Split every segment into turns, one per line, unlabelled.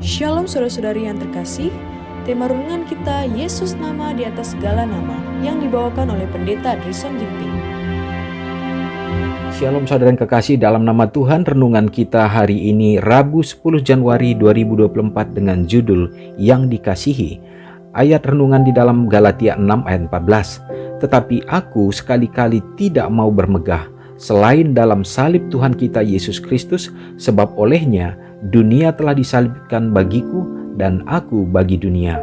Shalom saudara-saudari yang terkasih, tema renungan kita Yesus nama di atas segala nama yang dibawakan oleh Pendeta Drison Ginting.
Shalom saudara yang kekasih, dalam nama Tuhan renungan kita hari ini Rabu 10 Januari 2024 dengan judul Yang Dikasihi. Ayat renungan di dalam Galatia 6 ayat 14. Tetapi aku sekali-kali tidak mau bermegah selain dalam salib Tuhan kita Yesus Kristus, sebab olehnya dunia telah disalibkan bagiku dan aku bagi dunia.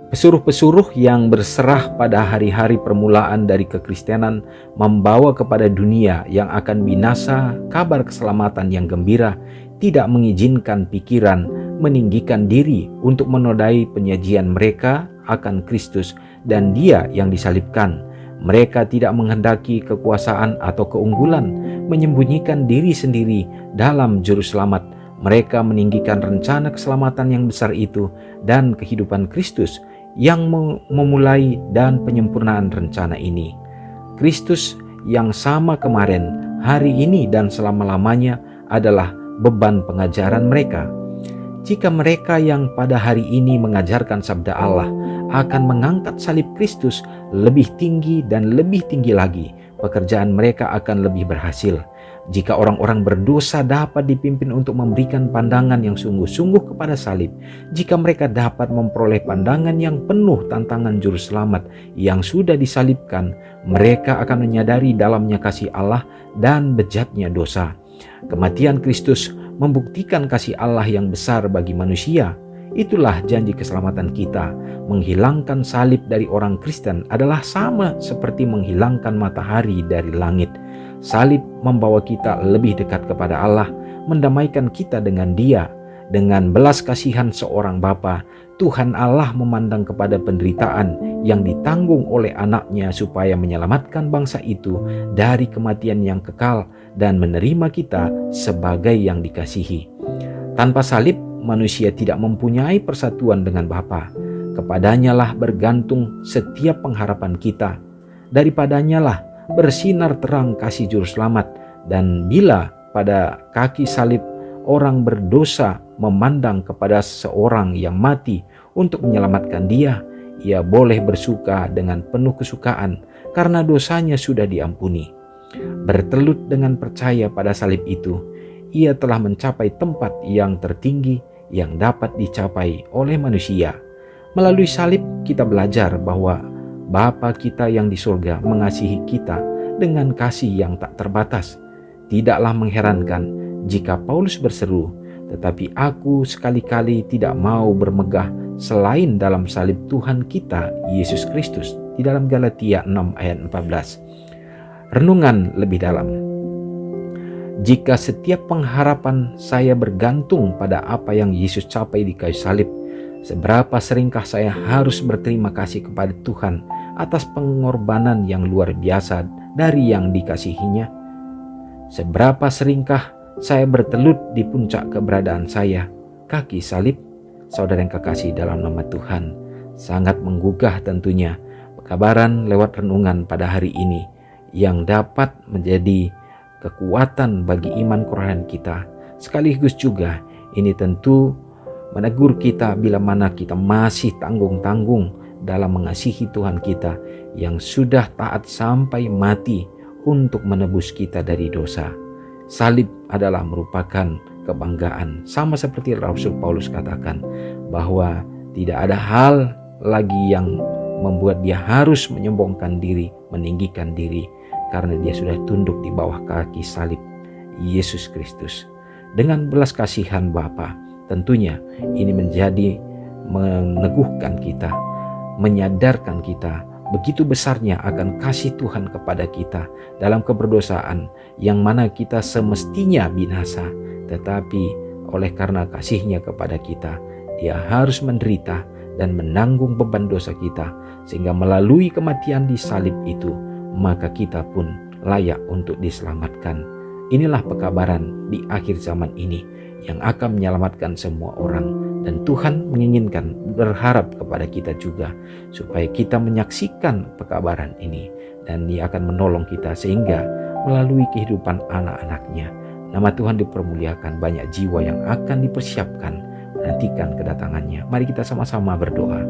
Pesuruh-pesuruh yang berserah pada hari-hari permulaan dari kekristenan membawa kepada dunia yang akan binasa kabar keselamatan yang gembira, tidak mengizinkan pikiran meninggikan diri untuk menodai penyajian mereka akan Kristus dan Dia yang disalibkan. Mereka tidak menghendaki kekuasaan atau keunggulan, menyembunyikan diri sendiri dalam juru selamat. Mereka meninggikan rencana keselamatan yang besar itu dan kehidupan Kristus yang memulai dan penyempurnaan rencana ini. Kristus yang sama kemarin, hari ini dan selama-lamanya adalah beban pengajaran mereka. Jika mereka yang pada hari ini mengajarkan sabda Allah akan mengangkat salib Kristus lebih tinggi dan lebih tinggi lagi, pekerjaan mereka akan lebih berhasil. Jika orang-orang berdosa dapat dipimpin untuk memberikan pandangan yang sungguh-sungguh kepada salib, jika mereka dapat memperoleh pandangan yang penuh tantangan juru selamat yang sudah disalibkan, mereka akan menyadari dalamnya kasih Allah dan bejatnya dosa. Kematian Kristus membuktikan kasih Allah yang besar bagi manusia. Itulah janji keselamatan kita. Menghilangkan salib dari orang Kristen adalah sama seperti menghilangkan matahari dari langit. Salib membawa kita lebih dekat kepada Allah, mendamaikan kita dengan Dia. Dengan belas kasihan seorang Bapa, Tuhan Allah memandang kepada penderitaan yang ditanggung oleh anaknya supaya menyelamatkan bangsa itu dari kematian yang kekal dan menerima kita sebagai yang dikasihi. Tanpa salib, manusia tidak mempunyai persatuan dengan Bapa. Kepadanya lah bergantung setiap pengharapan kita. Daripadanya lah bersinar terang kasih juru selamat. Dan bila pada kaki salib orang berdosa memandang kepada seorang yang mati untuk menyelamatkan dia, ia boleh bersuka dengan penuh kesukaan karena dosanya sudah diampuni. Bertelut dengan percaya pada salib itu, ia telah mencapai tempat yang tertinggi yang dapat dicapai oleh manusia. Melalui salib kita belajar bahwa Bapa kita yang di surga mengasihi kita dengan kasih yang tak terbatas. Tidaklah mengherankan jika Paulus berseru, tetapi aku sekali-kali tidak mau bermegah selain dalam salib Tuhan kita Yesus Kristus, di dalam Galatia 6 ayat 14. Renungan lebih dalam. Jika setiap pengharapan saya bergantung pada apa yang Yesus capai di kayu salib, seberapa seringkah saya harus berterima kasih kepada Tuhan atas pengorbanan yang luar biasa dari yang dikasihinya? Seberapa seringkah saya bertelut di puncak keberadaan saya, kaki salib? Saudara yang kekasih dalam nama Tuhan, sangat menggugah tentunya pekabaran lewat renungan pada hari ini yang dapat menjadi kekuatan bagi iman kerohanian kita. Sekaligus juga ini tentu menegur kita bila mana kita masih tanggung-tanggung dalam mengasihi Tuhan kita yang sudah taat sampai mati untuk menebus kita dari dosa. Salib adalah merupakan kebanggaan, sama seperti Rasul Paulus katakan bahwa tidak ada hal lagi yang membuat dia harus menyombongkan diri, meninggikan diri, karena dia sudah tunduk di bawah kaki salib Yesus Kristus. Dengan belas kasihan Bapa, tentunya ini menjadi meneguhkan kita, menyadarkan kita begitu besarnya akan kasih Tuhan kepada kita dalam keberdosaan yang mana kita semestinya binasa, tetapi oleh karena kasihnya kepada kita, Dia harus menderita dan menanggung beban dosa kita, sehingga melalui kematian di salib itu maka kita pun layak untuk diselamatkan. Inilah pekabaran di akhir zaman ini yang akan menyelamatkan semua orang. Dan Tuhan menginginkan, berharap kepada kita juga supaya kita menyaksikan pekabaran ini. Dan Dia akan menolong kita sehingga melalui kehidupan anak-anaknya, nama Tuhan dipermuliakan, banyak jiwa yang akan dipersiapkan menantikan kedatangannya. Mari kita sama-sama berdoa.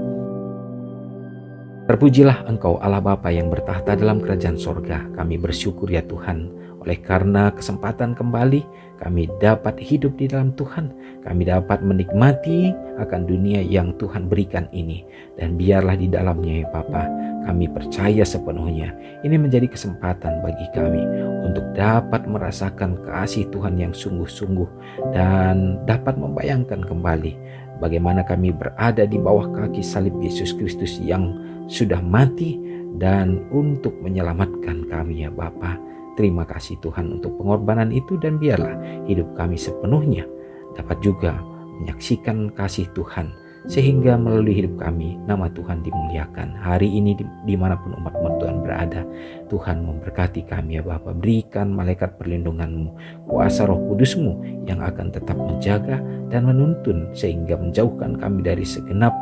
Terpujilah Engkau Allah Bapa yang bertahta dalam kerajaan sorga. Kami bersyukur ya Tuhan, oleh karena kesempatan kembali kami dapat hidup di dalam Tuhan. Kami dapat menikmati akan dunia yang Tuhan berikan ini. Dan biarlah di dalamnya ya Bapa, kami percaya sepenuhnya. Ini menjadi kesempatan bagi kami untuk dapat merasakan kasih Tuhan yang sungguh-sungguh. Dan dapat membayangkan kembali bagaimana kami berada di bawah kaki salib Yesus Kristus yang sudah mati dan untuk menyelamatkan kami ya Bapa. Terima kasih Tuhan untuk pengorbanan itu, dan biarlah hidup kami sepenuhnya dapat juga menyaksikan kasih Tuhan, sehingga melalui hidup kami nama Tuhan dimuliakan. Hari ini dimanapun umat Tuhan berada, Tuhan memberkati kami ya Bapa. Berikan malaikat perlindungan-Mu, kuasa Roh Kudus-Mu yang akan tetap menjaga dan menuntun, sehingga menjauhkan kami dari segenap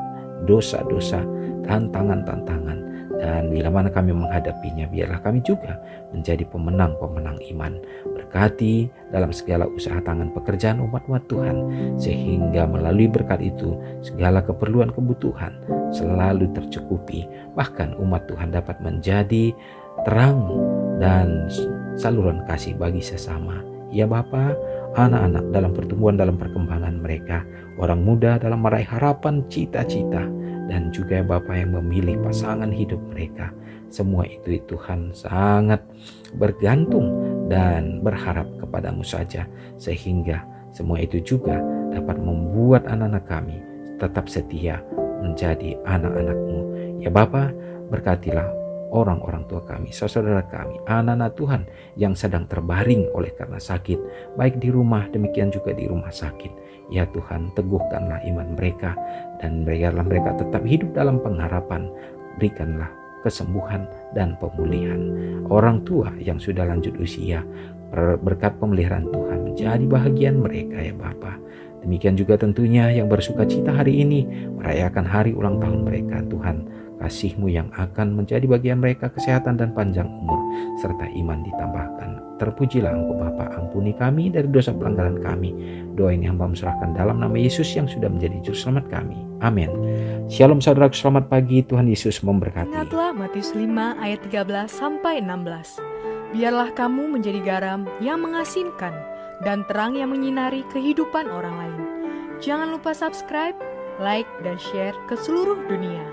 dosa-dosa, tantangan-tantangan. Dan bila mana kami menghadapinya, biarlah kami juga menjadi pemenang-pemenang iman. Berkati dalam segala usaha tangan pekerjaan umat-umat Tuhan, sehingga melalui berkat itu segala keperluan kebutuhan selalu tercukupi. Bahkan umat Tuhan dapat menjadi terang dan saluran kasih bagi sesama. Ya Bapa, anak-anak dalam pertumbuhan, dalam perkembangan mereka, orang muda dalam meraih harapan, cita-cita, dan juga Bapa yang memilih pasangan hidup mereka. Semua itu Tuhan sangat bergantung dan berharap kepadamu saja, sehingga semua itu juga dapat membuat anak-anak kami tetap setia menjadi anak-anak-Mu. Ya Bapa, berkatilah orang-orang tua kami, saudara kami, anak-anak Tuhan yang sedang terbaring oleh karena sakit, baik di rumah demikian juga di rumah sakit. Ya Tuhan, teguhkanlah iman mereka, dan biarlah mereka tetap hidup dalam pengharapan. Berikanlah kesembuhan dan pemulihan. Orang tua yang sudah lanjut usia, berkat pemeliharaan Tuhan menjadi bahagian mereka ya Bapa. Demikian juga tentunya yang bersuka cita hari ini merayakan hari ulang tahun mereka. Tuhan, kasih-Mu yang akan menjadi bagian mereka, kesehatan dan panjang umur, serta iman ditambahkan. Terpujilah Engkau Bapa, ampuni kami dari dosa pelanggaran kami. Doa ini hamba serahkan dalam nama Yesus yang sudah menjadi juru selamat kami. Amin. Shalom saudaraku, selamat pagi, Tuhan Yesus memberkati.
Ingatlah Matius 5 ayat 13-16. Biarlah kamu menjadi garam yang mengasinkan dan terang yang menyinari kehidupan orang lain. Jangan lupa subscribe, like, dan share ke seluruh dunia.